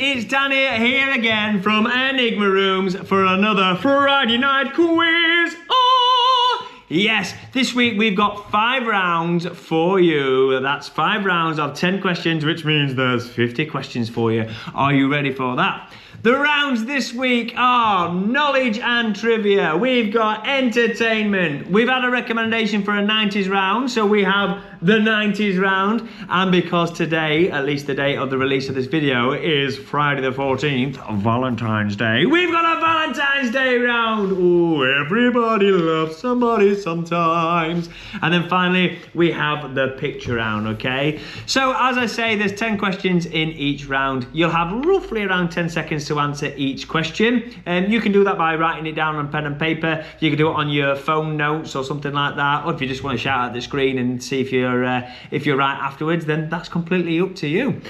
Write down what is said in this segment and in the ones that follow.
it's Danny here again from Enigma Rooms for another Friday night quiz. Oh! Yes, this week we've got 5 rounds for you. That's 5 rounds of 10 questions, which means there's 50 questions for you. Are you ready for that? The rounds this week are knowledge and trivia. We've got entertainment. We've had a recommendation for a 90s round, so we have the 90s round. And because today, at least the date of the release of this video, is Friday the 14th, Valentine's Day, we've got a Valentine's Day round. Ooh, everybody loves somebody sometimes. And then finally, we have the picture round, okay? So as I say, there's 10 questions in each round. You'll have roughly around 10 seconds to answer each question. And you can do that by writing it down on pen and paper. You can do it on your phone notes or something like that. Or if you just want to shout at the screen and see if you're right afterwards, then that's completely up to you.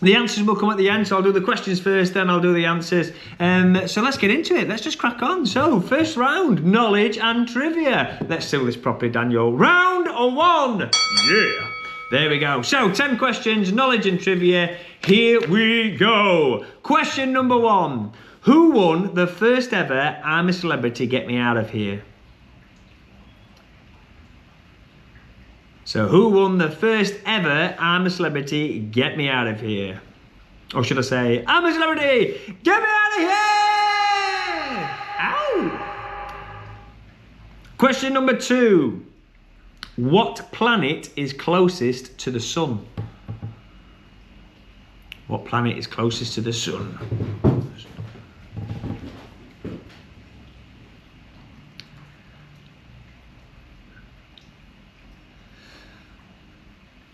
The answers will come at the end, so I'll do the questions first, then I'll do the answers. So let's get into it. Let's just crack on. So, first round, knowledge and trivia. Let's do this properly, Daniel. Round 1. Yeah. There we go. So, 10 questions, knowledge and trivia. Here we go. Question number 1. Who won the first ever I'm a Celebrity, Get Me Out of Here? So, who won the first ever I'm a Celebrity, Get Me Out of Here? Or should I say, I'm a Celebrity, Get Me Out of Here! Ow! Question number 2. What planet is closest to the sun? What planet is closest to the sun?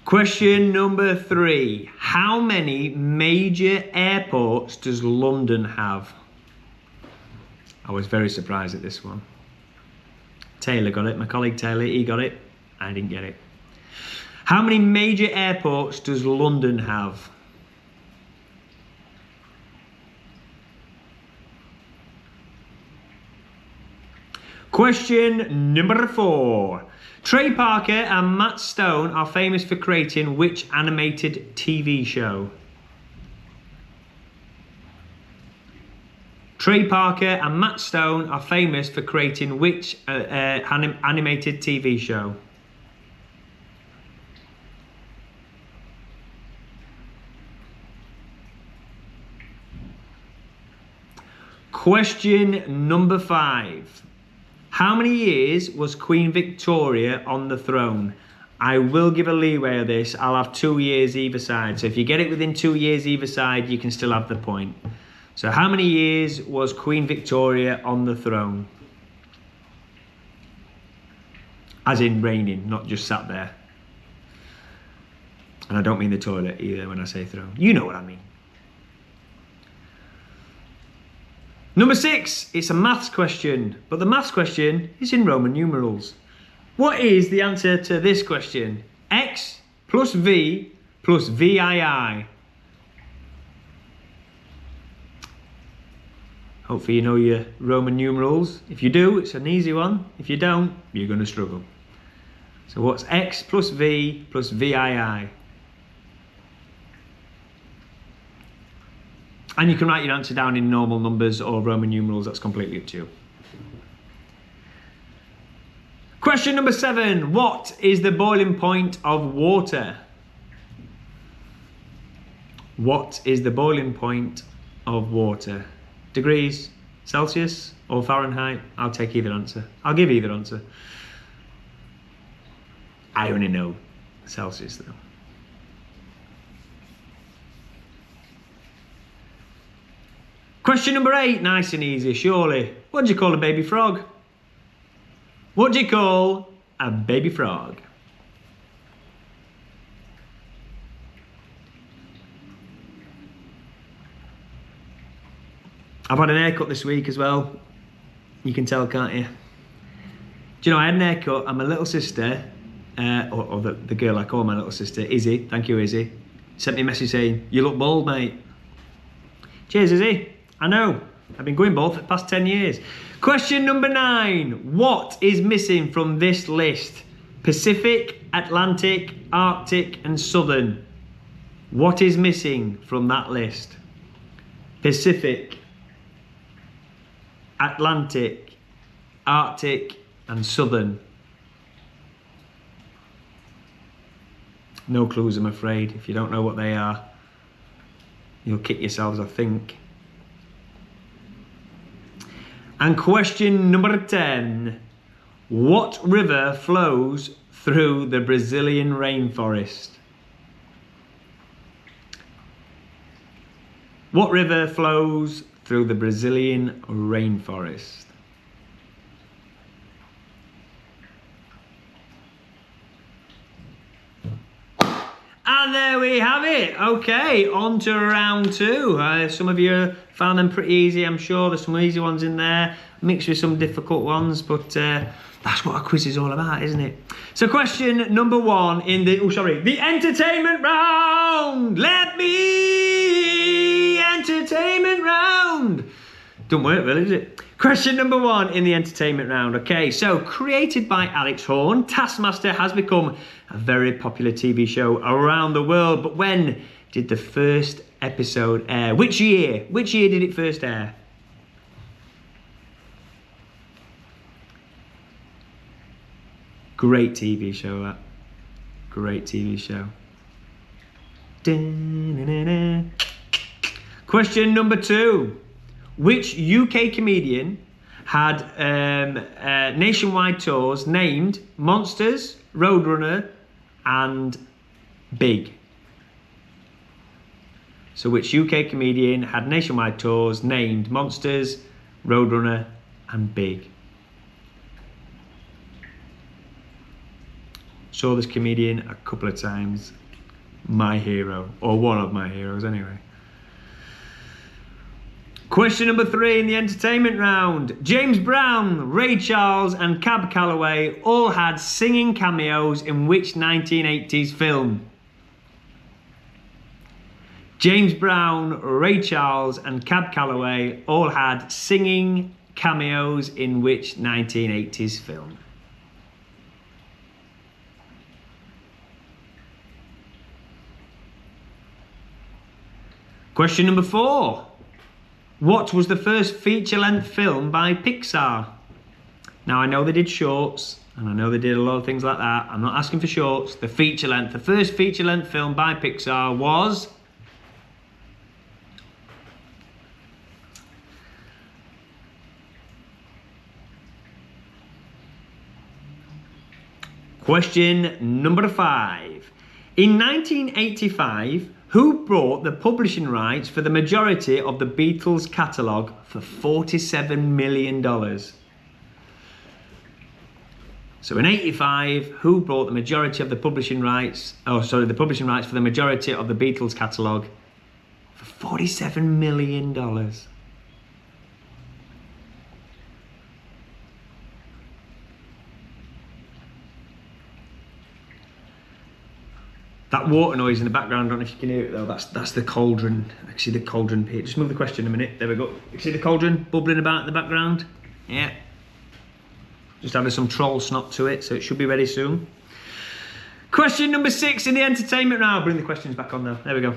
Question number 3. How many major airports does London have? I was very surprised at this one. Taylor got it, my colleague Taylor, he got it. I didn't get it. How many major airports does London have? Question number 4. Trey Parker and Matt Stone are famous for creating which animated TV show? Trey Parker and Matt Stone are famous for creating which animated TV show? Question number 5. How many years was Queen Victoria on the throne? I will give a leeway of this. I'll have 2 years either side. So if you get it within 2 years either side, you can still have the point. So how many years was Queen Victoria on the throne? As in reigning, not just sat there. And I don't mean the toilet either when I say throne. You know what I mean. Number 6, it's a maths question, but the maths question is in Roman numerals. What is the answer to this question? X plus V plus VII. Hopefully you know your Roman numerals. If you do, it's an easy one. If you don't, you're going to struggle. So what's X plus V plus VII? And you can write your answer down in normal numbers or Roman numerals, that's completely up to you. Question number 7. What is the boiling point of water? What is the boiling point of water? Degrees, Celsius or Fahrenheit? I'll take either answer. I'll give either answer. I only know Celsius though. Question number 8, nice and easy, surely. What do you call a baby frog? What do you call a baby frog? I've had an haircut this week as well. You can tell, can't you? Do you know, I had an haircut and my little sister, or the girl I call my little sister, Izzy, thank you Izzy, sent me a message saying, you look bald, mate. Cheers, Izzy. I know, I've been going bald for the past 10 years. Question number 9. What is missing from this list? Pacific, Atlantic, Arctic and Southern. What is missing from that list? Pacific, Atlantic, Arctic, and Southern. No clues, I'm afraid. If you don't know what they are, you'll kick yourselves, I think. And question number 10. What river flows through the Brazilian rainforest? What river flows through the Brazilian rainforest? And there we have it. Okay, on to round 2. Some of you found them pretty easy, I'm sure. There's some easy ones in there, mixed with some difficult ones, but that's what a quiz is all about, isn't it? So question number 1 in the, the entertainment round. Let me entertainment round. Don't work really, does it? Question number 1 in the entertainment round. Okay, so created by Alex Horne, Taskmaster has become a very popular TV show around the world. But when did the first episode air? Which year? Which year did it first air? Great TV show, that. Great TV show. Da-na-na-na. Question number 2. Which UK comedian had nationwide tours named Monsters, Roadrunner, and Big? So which UK comedian had nationwide tours named Monsters, Roadrunner, and Big? Saw this comedian a couple of times. My hero, or one of my heroes anyway. Question number 3 in the entertainment round. James Brown, Ray Charles, and Cab Calloway all had singing cameos in which 1980s film? James Brown, Ray Charles, and Cab Calloway all had singing cameos in which 1980s film? Question number 4. What was the first feature-length film by Pixar? Now, I know they did shorts, and I know they did a lot of things like that. I'm not asking for shorts. The feature-length. The first feature-length film by Pixar was... Question number 5. In 1985, who bought the publishing rights for the majority of the Beatles catalogue for $47 million? So in 85, who bought the majority of the publishing rights, the publishing rights for the majority of the Beatles catalogue for $47 million? That water noise in the background, I don't know if you can hear it though, that's the cauldron. I can see the cauldron here. Just move the question a minute, there we go. You can see the cauldron bubbling about in the background? Yeah. Just added some troll snot to it, so it should be ready soon. Question number 6 in the entertainment round. Bring the questions back on now, there we go.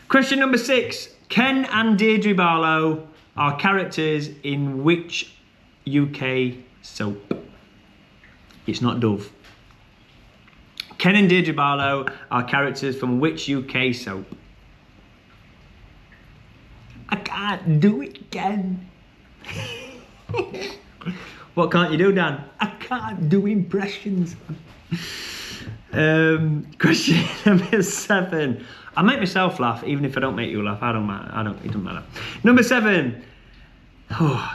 Question number 6. Ken and Deirdre Barlow are characters in which UK soap? It's not Dove. Ken and Deirdre Barlow are characters from which UK soap? I can't do it, Ken. What can't you do, Dan? I can't do impressions. Question number 7. I make myself laugh, even if I don't make you laugh. It doesn't matter. Number 7.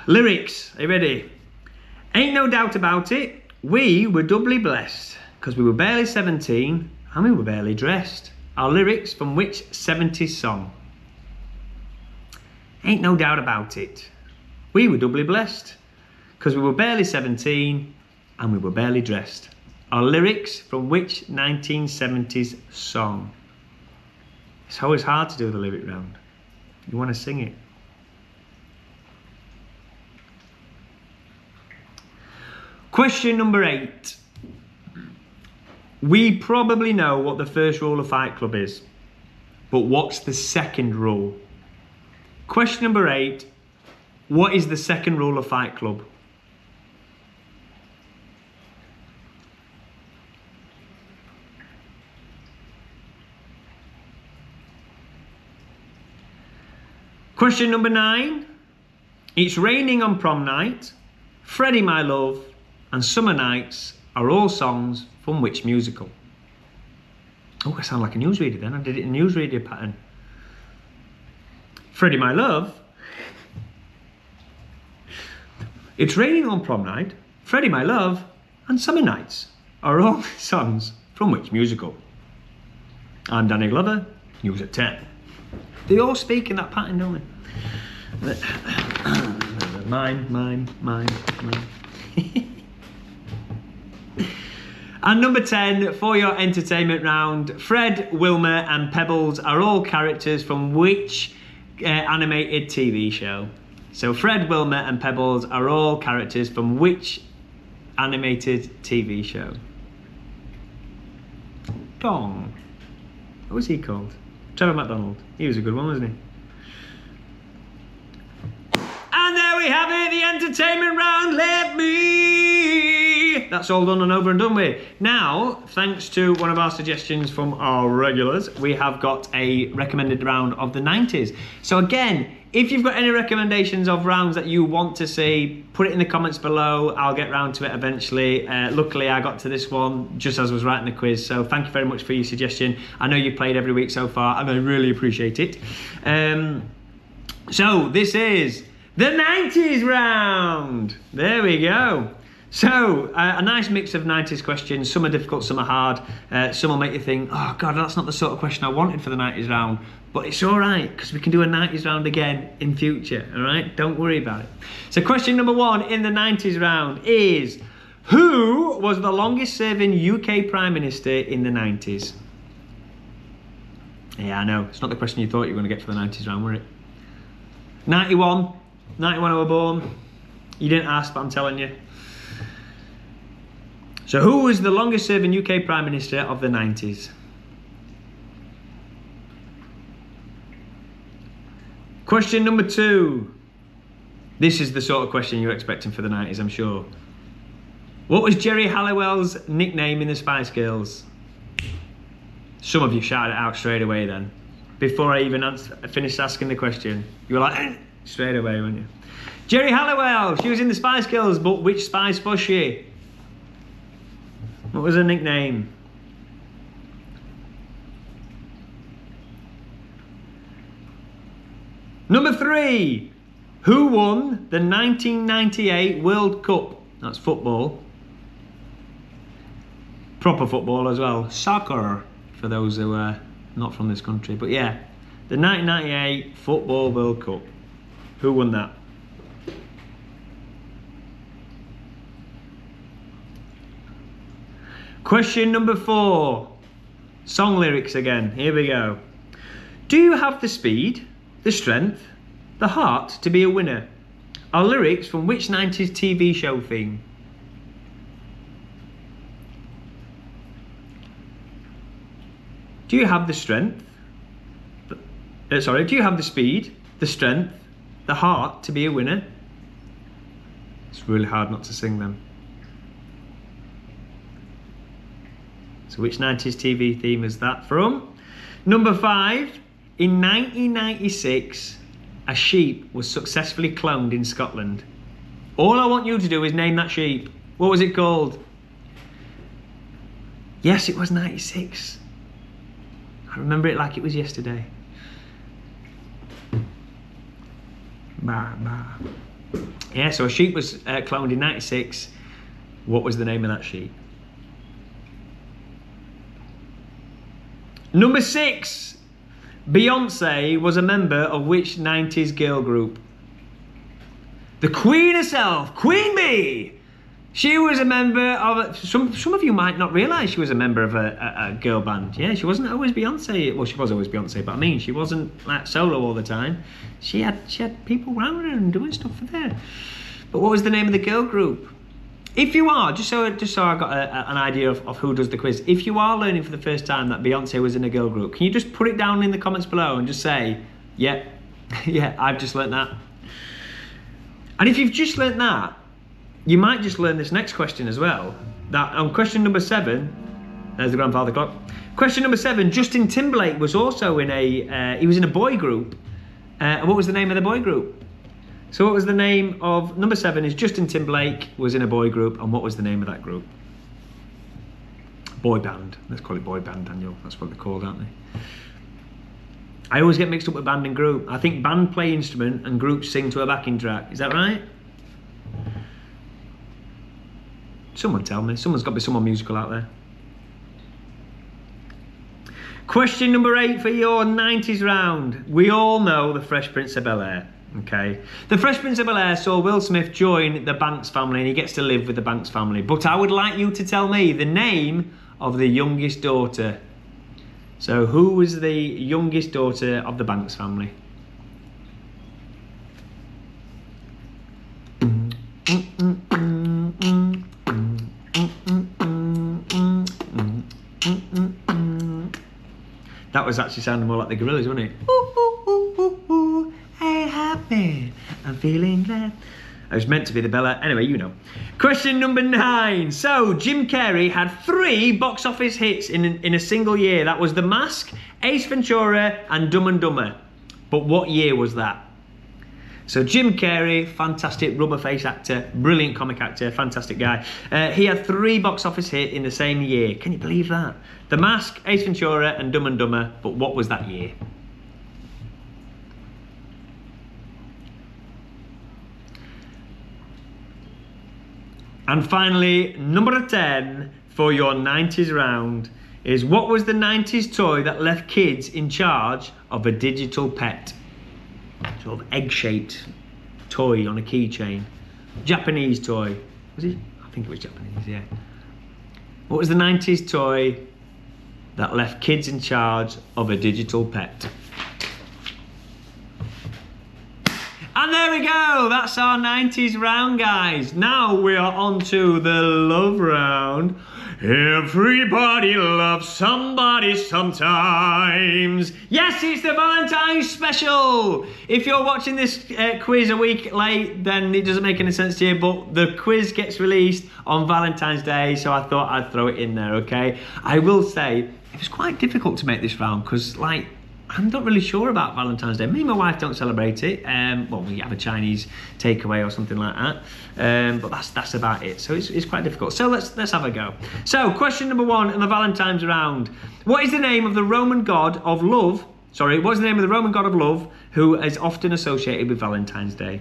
Lyrics. Are you ready? Ain't no doubt about it. We were doubly blessed. Because we were barely 17 and we were barely dressed. Our lyrics from which 70s song? Ain't no doubt about it. We were doubly blessed. Because we were barely 17 and we were barely dressed. Our lyrics from which 1970s song? It's always hard to do the lyric round. You want to sing it. Question number 8. We probably know what the first rule of Fight Club is. But what's the second rule? Question number 8. What is the second rule of Fight Club? Question number 9. It's raining on prom night, Freddie My Love, and Summer Nights are all songs from which musical? Oh, I sound like a newsreader then. I did it in newsreader pattern. Freddie My Love. It's raining on prom night, Freddie My Love, and Summer Nights are all songs from which musical? I'm Danny Glover, news at 10. They all speak in that pattern, don't they? Mine. And number 10, for your entertainment round, Fred, Wilma and Pebbles are all characters from which animated TV show? So Fred, Wilma and Pebbles are all characters from which animated TV show? Dong. What was he called? Trevor McDonald. He was a good one, wasn't he? And there we have it, the entertainment round. That's all done and over and done with. Now, thanks to one of our suggestions from our regulars, we have got a recommended round of the 90s. So again, if you've got any recommendations of rounds that you want to see, put it in the comments below. I'll get round to it eventually. Luckily, I got to this one just as I was writing the quiz. So thank you very much for your suggestion. I know you've played every week so far, and I really appreciate it. So this is the 90s round. There we go. So, a nice mix of 90s questions. Some are difficult, some are hard. Some will make you think, oh God, that's not the sort of question I wanted for the 90s round. But it's all right, because we can do a 90s round again in future, all right? Don't worry about it. So question number 1 in the 90s round is, who was the longest serving UK Prime Minister in the 90s? Yeah, I know. It's not the question you thought you were going to get for the 90s round, were it? 91 I were born. You didn't ask, but I'm telling you. So who was the longest serving UK Prime Minister of the 90s? Question number 2. This is the sort of question you're expecting for the 90s, I'm sure. What was Geri Halliwell's nickname in the Spice Girls? Some of you shouted it out straight away then. Before I even finished asking the question. You were like, straight away, weren't you? Geri Halliwell, she was in the Spice Girls, but which Spice was she? What was her nickname? Number 3. Who won the 1998 World Cup? That's football. Proper football as well. Soccer, for those who are not from this country. But yeah, the 1998 Football World Cup. Who won that? Question number 4. Song lyrics again. Here we go. Do you have the speed, the strength, the heart to be a winner? Are lyrics from which 90s TV show theme? Do you have the strength? Do you have the speed, the strength, the heart to be a winner? It's really hard not to sing them. So which 90s TV theme is that from? Number 5. In 1996, a sheep was successfully cloned in Scotland. All I want you to do is name that sheep. What was it called? Yes, it was 96. I remember it like it was yesterday. Yeah, so a sheep was cloned in 96. What was the name of that sheep? Number 6. Beyonce was a member of which 90s girl group? The Queen herself, Queen Bee. She was a member of, some of you might not realise she was a member of a girl band. Yeah, she wasn't always Beyonce. Well, she was always Beyonce, but I mean, she wasn't like solo all the time. She had people around her and doing stuff for her. But what was the name of the girl group? If you are, just so I got an idea of who does the quiz, if you are learning for the first time that Beyonce was in a girl group, can you just put it down in the comments below and just say, yeah, yeah, I've just learnt that. And if you've just learnt that, you might just learn this next question as well. That on question number 7, there's the grandfather clock. Question number 7, Justin Timberlake was also in he was in a boy group. What was the name of the boy group? So what was the name of, number 7 is Justin Timberlake was in a boy group, and what was the name of that group? Boy band. Let's call it boy band, Daniel. That's what they're called, aren't they? I always get mixed up with band and group. I think band play instrument and groups sing to a backing track. Is that right? Someone tell me. Someone's got to be someone musical out there. Question number 8 for your 90s round. We all know the Fresh Prince of Bel-Air. Okay, the Fresh Prince of Bel-Air saw Will Smith join the Banks family, and he gets to live with the Banks family. But I would like you to tell me the name of the youngest daughter. So who was the youngest daughter of the Banks family? That was actually sounding more like the Gorillas, wasn't it? I'm feeling glad. It was meant to be the Bella. Anyway, you know. Question number 9. So, Jim Carrey had 3 box office hits in a single year. That was The Mask, Ace Ventura, and Dumb and Dumber. But what year was that? So, Jim Carrey, fantastic rubber face actor, brilliant comic actor, fantastic guy. He had 3 box office hits in the same year. Can you believe that? The Mask, Ace Ventura, and Dumb and Dumber. But what was that year? And finally, number 10 for your 90s round is, what was the 90s toy that left kids in charge of a digital pet? Sort of egg-shaped toy on a keychain. Japanese toy. Was it? I think it was Japanese, yeah. What was the 90s toy that left kids in charge of a digital pet? And there we go, that's our 90s round, guys. Now we are on to the love round. Everybody loves somebody sometimes. Yes, it's the Valentine special. If you're watching this quiz a week late, then it doesn't make any sense to you, but the quiz gets released on Valentine's Day, so I thought I'd throw it in there, okay? I will say, it was quite difficult to make this round, because, like, I'm not really sure about Valentine's Day. Me and my wife don't celebrate it. Well, we have a Chinese takeaway or something like that. But that's about it. So it's quite difficult. So let's have a go. So question number 1 in the Valentine's round. What is the name of the Roman god of love? Sorry, what is the name of the Roman god of love who is often associated with Valentine's Day?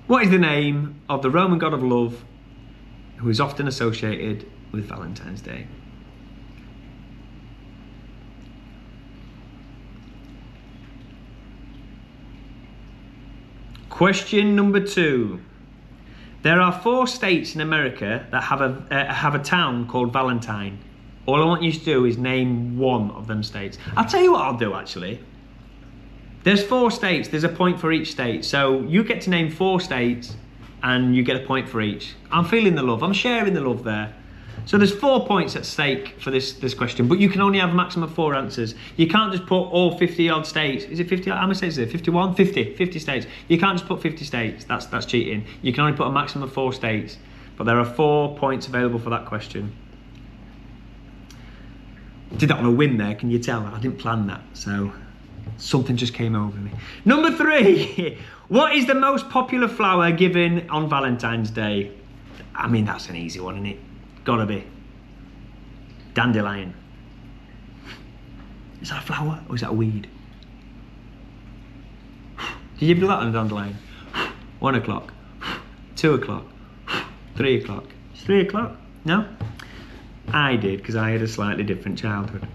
What is the name of the Roman god of love who is often associated with Valentine's Day? Question number 2. There are 4 states in America that have a town called Valentine. All I want you to do is name one of them states. I'll tell you what I'll do, actually. There's 4 states. There's a point for each state. So you get to name 4 states and you get a point for each. I'm feeling the love. I'm sharing the love there. So there's 4 points at stake for this question, but you can only have a maximum of 4 answers. You can't just put all 50 odd states. Is it 50? How many states is it? 51? 50 states. You can't just put 50 states. That's cheating. You can only put a maximum of 4 states, but there are 4 points available for that question. Did that on a whim there, can you tell? I didn't plan that, so something just came over me. Number 3. What is the most popular flower given on Valentine's Day? I mean, that's an easy one, isn't it? Gotta be. Dandelion. Is that a flower or is that a weed? Did you ever do that on a dandelion? 1 o'clock, 2 o'clock, 3 o'clock. 3 o'clock? No? I did, because I had a slightly different childhood.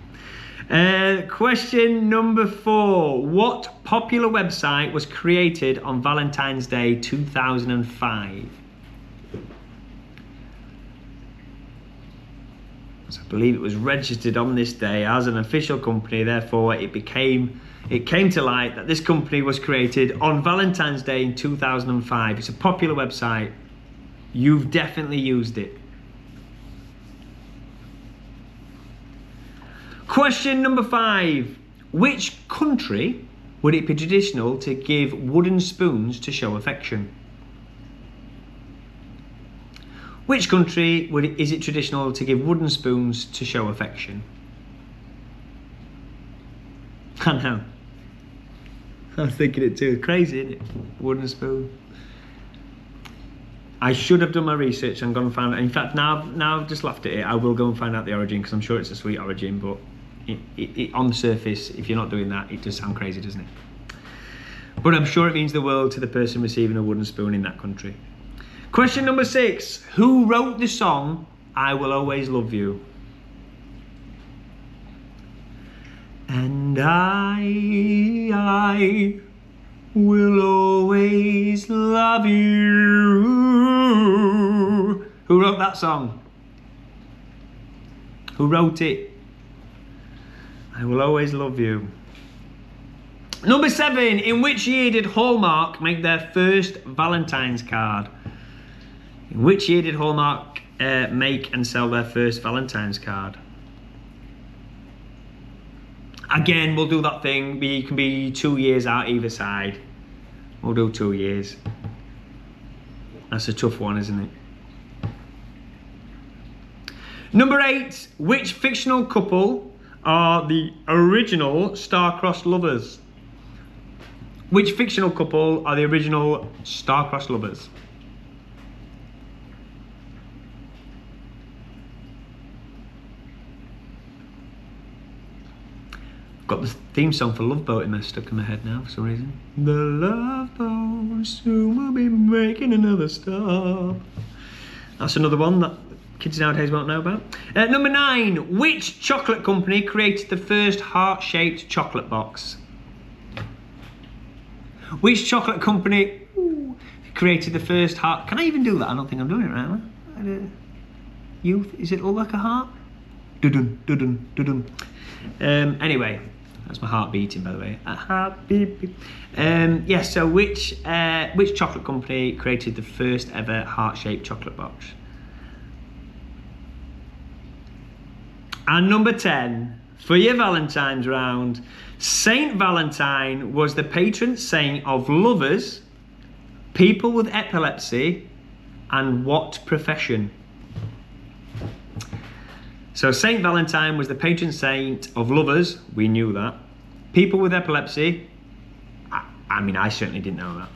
Question number 4. What popular website was created on Valentine's Day 2005? I believe it was registered on this day as an official company, therefore it came to light that this company was created on Valentine's Day in 2005. It's a popular website. You've definitely used it. Question number 5. Which country would it be traditional to give wooden spoons to show affection? Which country is it traditional to give wooden spoons to show affection? I know. I was thinking it too. Crazy, isn't it? Wooden spoon. I should have done my research and gone and found out. In fact, now I've just laughed at it. I will go and find out the origin, because I'm sure it's a sweet origin, but on the surface, if you're not doing that, it does sound crazy, doesn't it? But I'm sure it means the world to the person receiving a wooden spoon in that country. Question number 6. Who wrote the song I Will Always Love You? And I will always love you. Who wrote that song? Who wrote it? I will always love you. Number 7. In which year did Hallmark make their first Valentine's card? In which year did Hallmark make and sell their first Valentine's card? Again, we'll do that thing. We can be 2 years out either side. We'll do 2 years. That's a tough one, isn't it? Number 8. Which fictional couple are the original star-crossed lovers? Which fictional couple are the original star-crossed lovers? Got the theme song for Love Boat stuck in my head now for some reason. The Love Boat soon will be making another stop. That's another one that kids nowadays won't know about. Number 9. Which chocolate company created the first heart-shaped chocolate box? Which chocolate company created the first heart? Can I even do that? I don't think I'm doing it right, am I? Youth, is it all like a heart? Dun dun dun dun. Anyway, that's my heart beating, by the way. A heart beat. Yes. So which chocolate company created the first ever heart-shaped chocolate box? And number 10, for your Valentine's round, Saint Valentine was the patron saint of lovers, people with epilepsy, and what profession? So Saint Valentine was the patron saint of lovers, we knew that. People with epilepsy, I mean, I certainly didn't know that.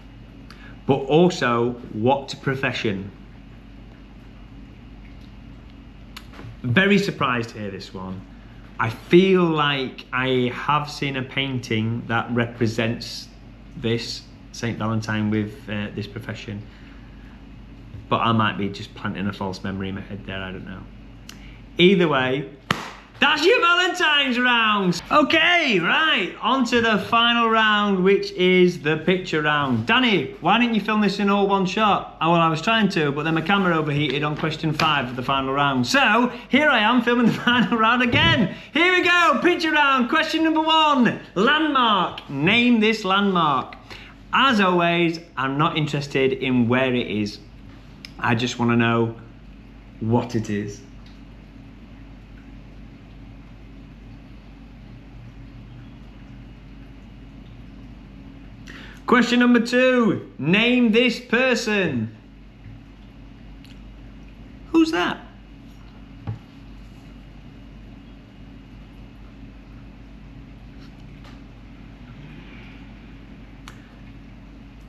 But also, what profession? Very surprised to hear this one. I feel like I have seen a painting that represents this, Saint Valentine with this profession. But I might be just planting a false memory in my head there, I don't know. Either way, that's your Valentine's round. Okay, right, on to the final round, which is the picture round. Danny, why didn't you film this in all one shot? Oh, well, I was trying to, but then my camera overheated on question 5 of the final round. So, here I am filming the final round again. Here we go, picture round, question number 1. Landmark, name this landmark. As always, I'm not interested in where it is. I just want to know what it is. Question number 2, name this person. Who's that?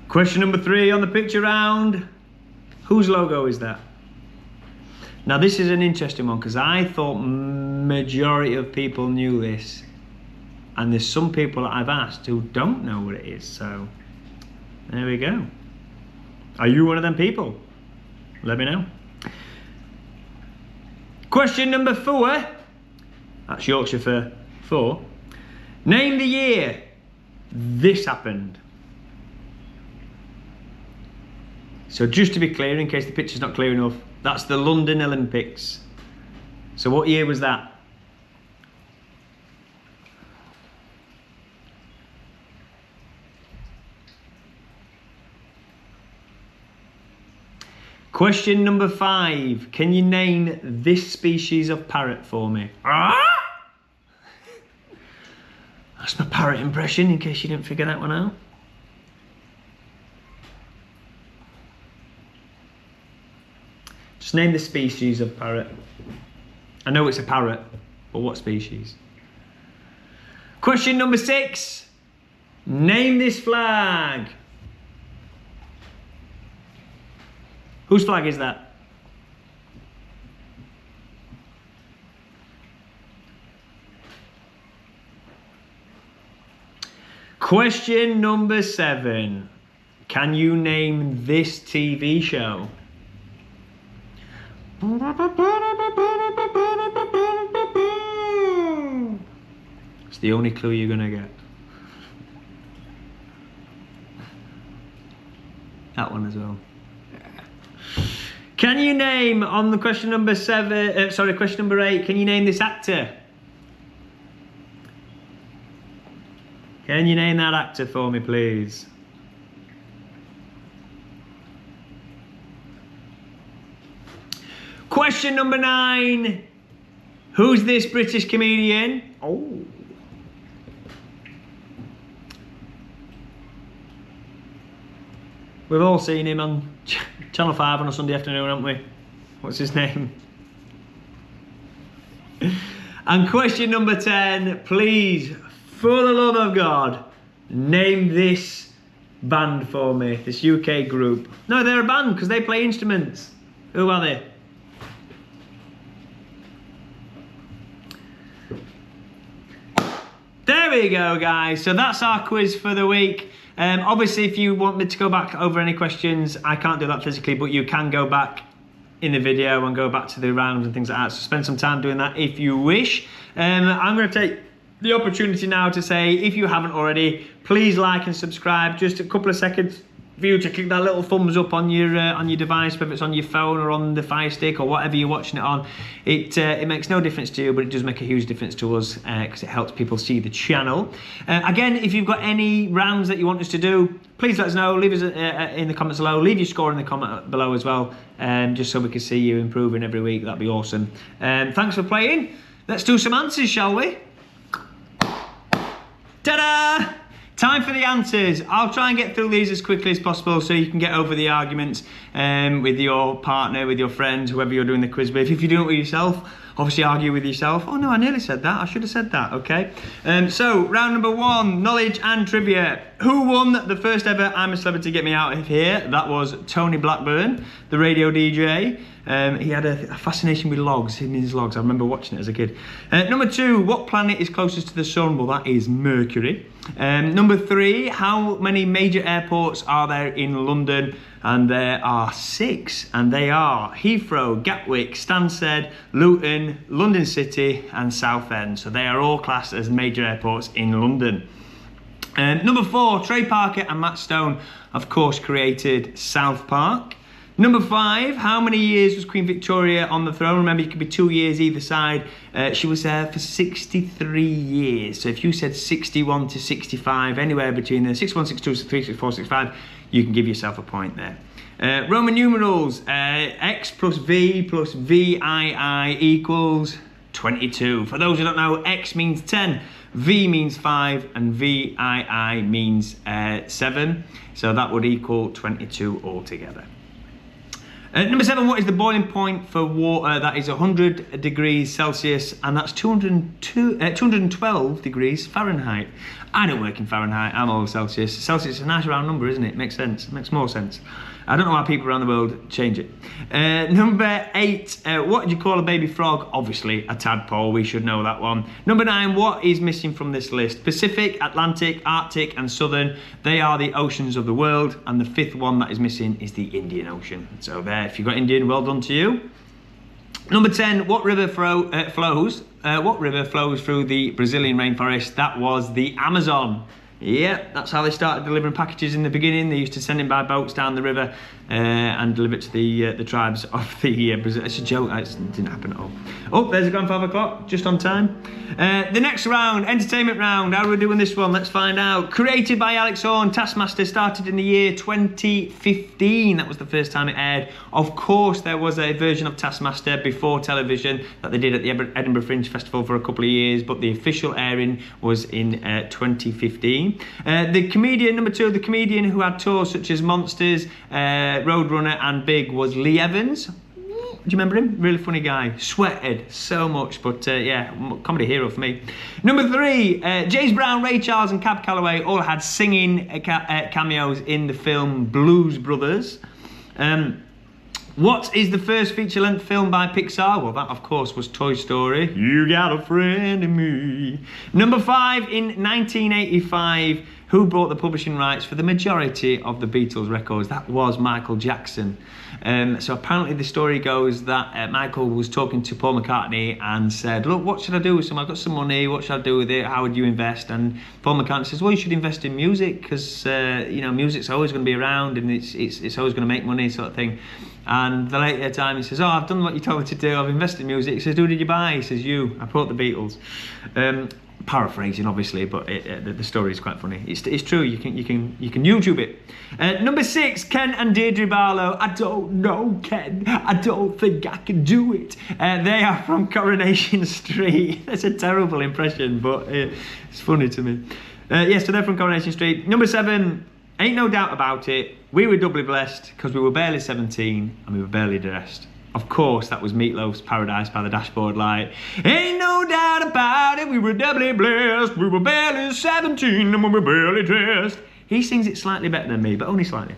Question number 3 on the picture round, whose logo is that? Now this is an interesting one because I thought majority of people knew this, and there's some people that I've asked who don't know what it is, so there we go. Are you one of them people? Let me know. Question number 4. That's Yorkshire for 4. Name the year this happened. So just to be clear, in case the picture's not clear enough, that's the London Olympics. So what year was that? Question number 5. Can you name this species of parrot for me? That's my parrot impression, in case you didn't figure that one out. Just name the species of parrot. I know it's a parrot, but what species? Question number 6. Name this flag. Whose flag is that? Question number 7. Can you name this TV show? It's the only clue you're gonna get. That one as well. Can you name, on the question number 7, question number 8, can you name this actor? Can you name that actor for me, please? Question number 9. Who's this British comedian? Oh. We've all seen him on Channel 5 on a Sunday afternoon, haven't we? What's his name? And question number 10, please, for the love of God, name this band for me, this UK group. No, they're a band because they play instruments. Who are they? There we go, guys. So that's our quiz for the week. Obviously, if you want me to go back over any questions, I can't do that physically, but you can go back in the video and go back to the rounds and things like that. So spend some time doing that if you wish. I'm going to take the opportunity now to say, if you haven't already, please like and subscribe. Just a couple of seconds for you to click that little thumbs up on your device, whether it's on your phone or on the Fire Stick or whatever you're watching it on. It makes no difference to you, but it does make a huge difference to us because it helps people see the channel. Again, if you've got any rounds that you want us to do, please let us know. Leave us in the comments below. Leave your score in the comment below as well, just so we can see you improving every week. That'd be awesome. Thanks for playing. Let's do some answers, shall we? Ta-da! Time for the answers. I'll try and get through these as quickly as possible so you can get over the arguments with your partner, with your friends, whoever you're doing the quiz with. If you're doing it with yourself, obviously argue with yourself. Oh no, I nearly said that. I should have said that, okay? So, round number 1, knowledge and trivia. Who won the first ever I'm a Celebrity Get Me Out of Here? That was Tony Blackburn, the radio DJ. He had a fascination with logs, hidden in his logs. I remember watching it as a kid. Number 2, what planet is closest to the sun? Well, that is Mercury. Number 3, how many major airports are there in London? And there are 6, and they are Heathrow, Gatwick, Stansted, Luton, London City and Southend. So they are all classed as major airports in London. Number 4, Trey Parker and Matt Stone, of course, created South Park. Number 5, how many years was Queen Victoria on the throne? Remember, it could be 2 years either side. She was there for 63 years. So if you said 61 to 65, anywhere between the 61, 62, 63, 64, 65, you can give yourself a point there. Roman numerals, X plus V plus VII equals 22. For those who don't know, X means 10, V means 5, and VII means 7. So that would equal 22 altogether. Number 7, what is the boiling point for water? That is 100 degrees Celsius, and that's 212 degrees Fahrenheit. I don't work in Fahrenheit, I'm all Celsius. Celsius is a nice round number, isn't it? Makes sense, it makes more sense. I don't know why people around the world change it. Number 8, what do you call a baby frog? Obviously, a tadpole, we should know that one. Number 9, what is missing from this list? Pacific, Atlantic, Arctic and Southern. They are the oceans of the world, and the 5th one that is missing is the Indian Ocean. So there, if you've got Indian, well done to you. Number 10, what river flows through the Brazilian rainforest? That was the Amazon. Yeah, that's how they started delivering packages in the beginning. They used to send it by boats down the river and deliver it to the tribes of the Brazil. It's a joke, it didn't happen at all. Oh, there's a grandfather clock, just on time. The next round, entertainment round. How are we doing this one? Let's find out. Created by Alex Horne, Taskmaster started in the year 2015. That was the first time it aired. Of course, there was a version of Taskmaster before television that they did at the Edinburgh Fringe Festival for a couple of years, but the official airing was in 2015. The comedian, number 2, the comedian who had tours such as Monsters, Roadrunner and Big was Lee Evans. Do you remember him? Really funny guy. Sweated so much, but yeah, comedy hero for me. Number 3, James Brown, Ray Charles and Cab Calloway all had singing cameos in the film Blues Brothers. What is the first feature-length film by Pixar? Well, that, of course, was Toy Story. You got a friend in me. Number 5, in 1985, who bought the publishing rights for the majority of the Beatles records? That was Michael Jackson. So apparently the story goes that Michael was talking to Paul McCartney and said, look, what should I do with some? I've got some money, what should I do with it? How would you invest? And Paul McCartney says, well, you should invest in music because, you know, music's always going to be around and it's always going to make money, sort of thing. And the later time he says, oh, I've done what you told me to do, I've invested in music. He says, who did you buy? He says, you. I bought the Beatles. Paraphrasing, obviously, but the story is quite funny. It's true. You can YouTube it. Number 6, Ken and Deirdre Barlow. I don't know, Ken. I don't think I can do it. They are from Coronation Street. That's a terrible impression, but it's funny to me. Yes, so they're from Coronation Street. Number 7, ain't no doubt about it. We were doubly blessed because we were barely 17 and we were barely dressed. Of course, that was Meatloaf's Paradise by the Dashboard Light. Ain't no doubt about it, we were doubly blessed. We were barely 17 and we were barely dressed. He sings it slightly better than me, but only slightly.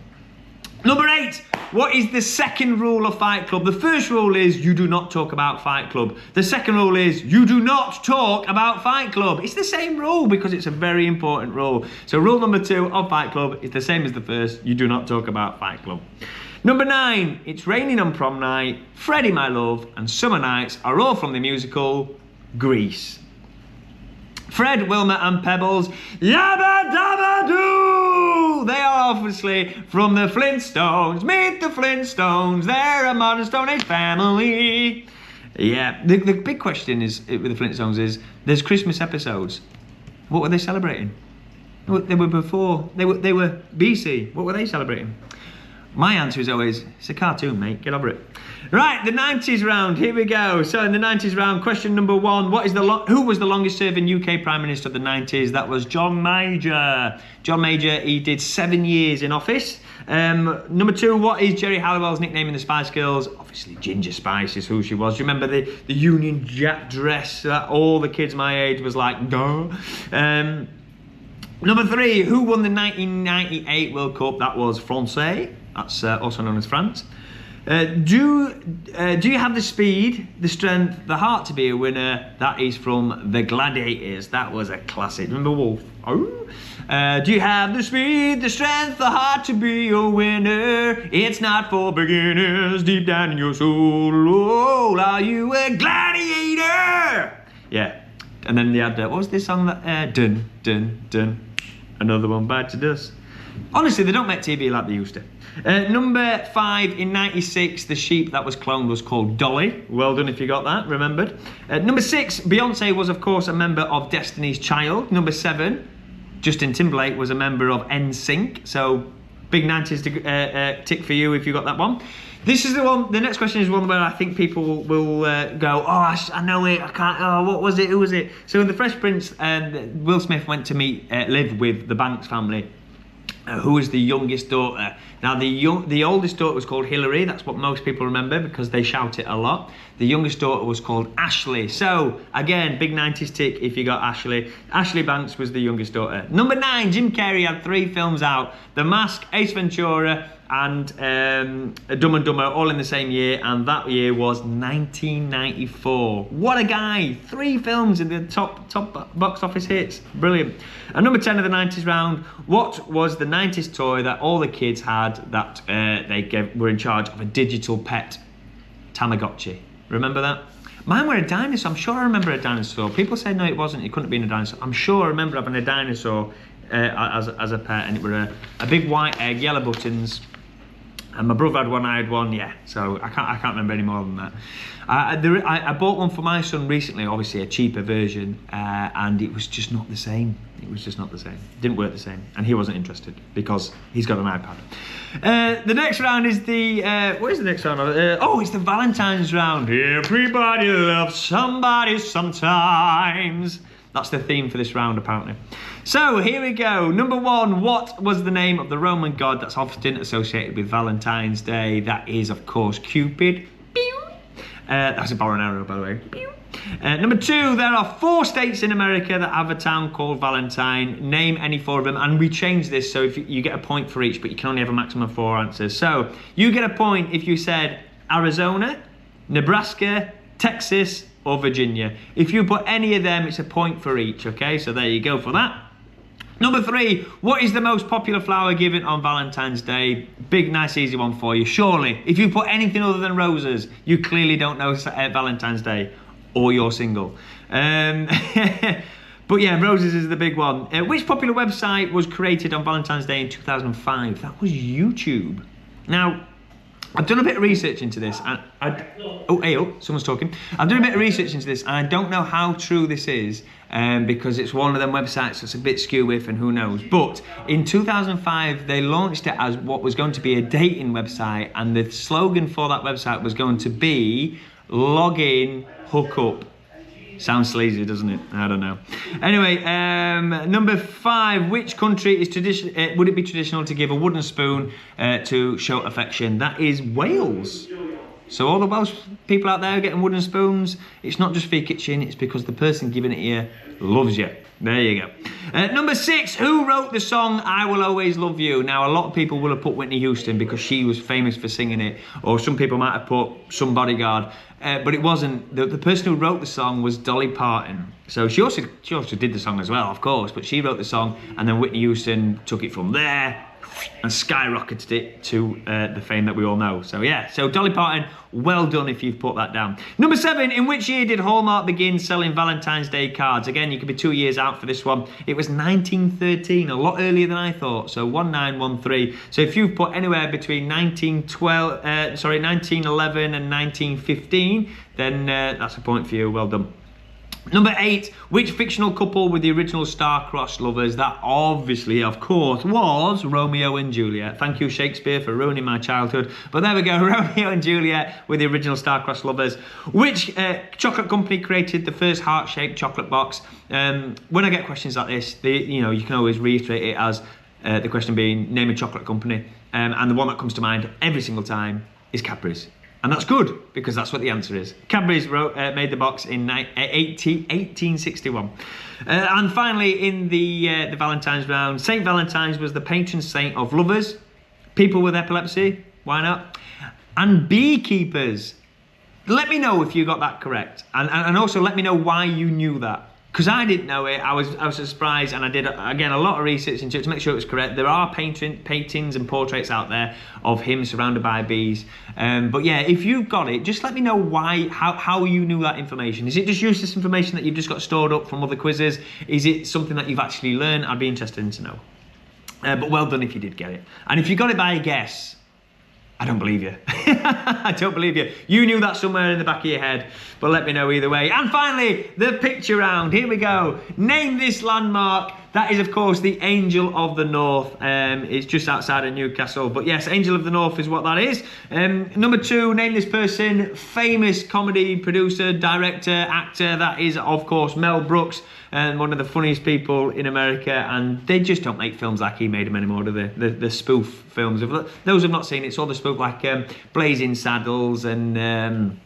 Number 8, what is the second rule of Fight Club? The first rule is you do not talk about Fight Club. The second rule is you do not talk about Fight Club. It's the same rule because it's a very important rule. So rule number 2 of Fight Club is the same as the first. You do not talk about Fight Club. Number 9, It's Raining on Prom Night, Freddie My Love and Summer Nights are all from the musical Grease. Fred, Wilma and Pebbles, Yabba Dabba Doo! They are obviously from the Flintstones. Meet the Flintstones, they're a modern Stone Age family. Yeah, the big question is with the Flintstones is, there's Christmas episodes. What were they celebrating? They were before, they were BC. What were they celebrating? My answer is always, it's a cartoon, mate, get over it. Right, the 90s round, here we go. So in the 90s round, question number 1, who was the longest serving UK Prime Minister of the 90s? That was John Major. John Major, he did 7 years in office. Number 2, what is Jerry Halliwell's nickname in the Spice Girls? Obviously Ginger Spice is who she was. Do you remember the Union Jack dress that all the kids my age was like, duh? Number 3, who won the 1998 World Cup? That was Francais. That's also known as France. Do you have the speed, the strength, the heart to be a winner? That is from The Gladiators. That was a classic. Remember Wolf? Oh. Do you have the speed, the strength, the heart to be a winner? It's not for beginners. Deep down in your soul, are you a gladiator? Yeah. And then they had what was this song that dun dun dun? Another one bites the dust. Honestly, they don't make TV like they used to. Number 5, in 96, the sheep that was cloned was called Dolly. Well done if you got that, remembered. Number 6, Beyonce was, of course, a member of Destiny's Child. Number 7, Justin Timberlake was a member of NSYNC. So, big 90s tick for you if you got that one. This is the one, the next question is one where I think people will go, oh, I know it, I can't, oh, what was it, who was it? So in The Fresh Prince, Will Smith went to live with the Banks family. Who was the youngest daughter? Now the oldest daughter was called Hillary. That's what most people remember because they shout it a lot. The youngest daughter was called Ashley. So again, big 90s tick if you got Ashley. Ashley Banks was the youngest daughter. Number 9, Jim Carrey had 3 films out: The Mask, Ace Ventura and Dumb and Dumber, all in the same year, and that year was 1994. What a guy! 3 films in the top box office hits. Brilliant. And number 10 of the 90s round, what was the 90s toy that all the kids had that were in charge of a digital pet? Tamagotchi. Remember that? Mine were a dinosaur. I'm sure I remember a dinosaur. People say no, it wasn't. It couldn't have been a dinosaur. I'm sure I remember having a dinosaur as a pet, and it were a big white egg, yellow buttons. And my brother had one, I had one, yeah. So I can't remember any more than that. I bought one for my son recently, obviously a cheaper version, and it was just not the same. It was just not the same. Didn't work the same, and he wasn't interested because he's got an iPad. The next round is the what is the next round? It's the Valentine's round. Everybody loves somebody sometimes. That's the theme for this round, apparently. So here we go. Number one, what was the name of the Roman god that's often associated with Valentine's Day? That is, of course, Cupid. That's a bow and arrow, by the way. Number two, there are 4 states in America that have a town called Valentine. Name any 4 of them. And we changed this, so if you get a point for each, but you can only have a maximum of 4 answers. So you get a point if you said Arizona, Nebraska, Texas, or Virginia. If you put any of them, it's a point for each, okay? So there you go for that. Number 3, what is the most popular flower given on Valentine's Day? Big, nice, easy one for you. Surely, if you put anything other than roses, you clearly don't know Valentine's Day, or you're single. But yeah, roses is the big one. Which popular website was created on Valentine's Day in 2005? That was YouTube. Now, I've done a bit of research into this, and someone's talking. I've done a bit of research into this, and I don't know how true this is, because it's one of them websites that's a bit skew with, and who knows. But in 2005, they launched it as what was going to be a dating website, and the slogan for that website was going to be "Log in, hook up." Sounds sleazy, doesn't it? I don't know. Anyway, number 5, which country is would it be traditional to give a wooden spoon to show affection? That is Wales. So all the Welsh people out there getting wooden spoons, it's not just for your kitchen, it's because the person giving it to you loves you. There you go. Number 6, who wrote the song I Will Always Love You? Now, a lot of people will have put Whitney Houston because she was famous for singing it, or some people might have put Some Bodyguard, but it wasn't. The person who wrote the song was Dolly Parton. So she also did the song as well, of course, but she wrote the song, and then Whitney Houston took it from there and skyrocketed it to the fame that we all know. So yeah, so Dolly Parton, well done if you've put that down. Number 7, in which year did Hallmark begin selling Valentine's Day cards? Again, you could be 2 years out for this one. It was 1913, a lot earlier than I thought, so 1913. So if you've put anywhere between 1911 and 1915, then that's a point for you, well done. Number 8, which fictional couple were the original star-crossed lovers? That obviously, of course, was Romeo and Juliet. Thank you, Shakespeare, for ruining my childhood. But there we go, Romeo and Juliet were the original star-crossed lovers. Which chocolate company created the first heart-shaped chocolate box? When I get questions like this, you can always reiterate it as the question being, name a chocolate company. And the one that comes to mind every single time is Cadbury's. And that's good, because that's what the answer is. Cadbury's made the box in 1861. And finally, in the Valentine's round, St. Valentine's was the patron saint of lovers, people with epilepsy, why not, and beekeepers. Let me know if you got that correct. And also let me know why you knew that. Because I didn't know it, I was surprised, and I did, again, a lot of research into it to make sure it was correct. There are paintings and portraits out there of him surrounded by bees. But yeah, if you've got it, just let me know how you knew that information. Is it just useless information that you've just got stored up from other quizzes? Is it something that you've actually learned? I'd be interested to know. But well done if you did get it. And if you got it by a guess, I don't believe you. I don't believe you. You knew that somewhere in the back of your head, but let me know either way. And finally, the picture round. Here we go. Name this landmark. That is, of course, the Angel of the North. It's just outside of Newcastle. But yes, Angel of the North is what that is. Number 2, name this person. Famous comedy producer, director, actor. That is, of course, Mel Brooks. One of the funniest people in America. And they just don't make films like he made them anymore, do they? The spoof films. Those who've not seen it, it's all the spoof like Blazing Saddles and...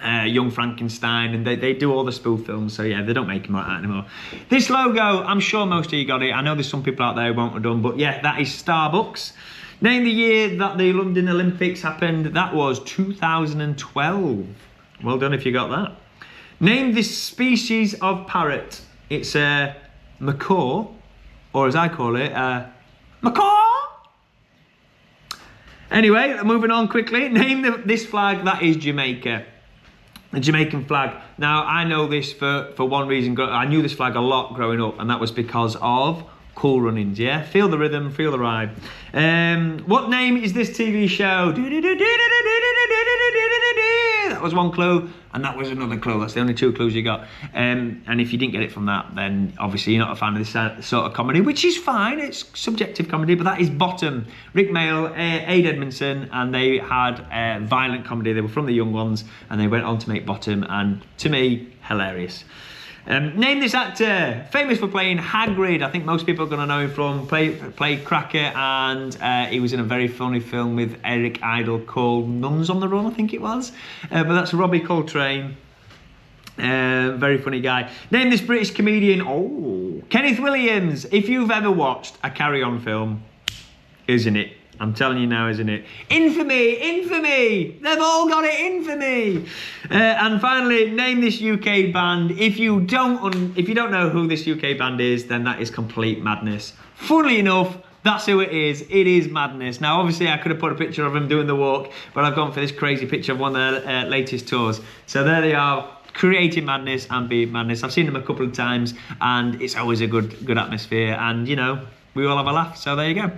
Young Frankenstein, and they do all the spoof films, so yeah, they don't make them like that anymore. This logo, I'm sure most of you got it. I know there's some people out there who won't have done, but yeah, that is Starbucks. Name the year that the London Olympics happened. That was 2012. Well done if you got that. Name this species of parrot. It's a macaw, or as I call it, macaw. Anyway, moving on quickly. Name this flag. That is Jamaica. The Jamaican flag. Now, I know this for one reason. I knew this flag a lot growing up, and that was because of Cool Runnings, yeah? Feel the rhythm, feel the ride. What name is this TV show? That was one clue, and that was another clue. That's the only 2 clues you got. And if you didn't get it from that, then obviously you're not a fan of this sort of comedy, which is fine. It's subjective comedy, but that is Bottom. Rick Mayall, Ade Edmondson, and they had violent comedy. They were from the Young Ones, and they went on to make Bottom, and to me, hilarious. Name this actor, famous for playing Hagrid. I think most people are going to know him from play Cracker, and he was in a very funny film with Eric Idle called Nuns on the Run, I think it was. But that's Robbie Coltrane. Very funny guy. Name this British comedian. Oh, Kenneth Williams. If you've ever watched a Carry On film, isn't it? I'm telling you now, isn't it? Infamy, infamy. They've all got it, infamy. And finally, name this UK band. If you don't know who this UK band is, then that is complete madness. Funnily enough, that's who it is. It is madness. Now, obviously, I could have put a picture of them doing the walk, but I've gone for this crazy picture of one of their latest tours. So there they are, creating madness and being madness. I've seen them a couple of times, and it's always a good atmosphere. And you know, we all have a laugh, so there you go.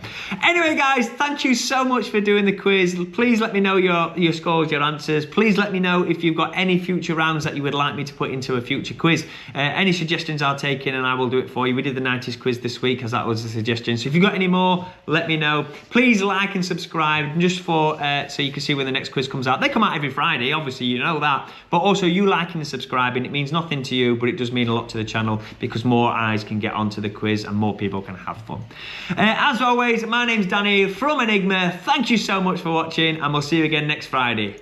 Anyway, guys, thank you so much for doing the quiz. Please let me know your scores, your answers. Please let me know if you've got any future rounds that you would like me to put into a future quiz. Any suggestions are taken, and I will do it for you. We did the 90s quiz this week, as that was a suggestion. So if you've got any more, let me know. Please like and subscribe, just for so you can see when the next quiz comes out. They come out every Friday, obviously, you know that. But also, you liking and subscribing, it means nothing to you, but it does mean a lot to the channel, because more eyes can get onto the quiz and more people can have fun. As always, my name's Danny from Enigma. Thank you so much for watching, and we'll see you again next Friday.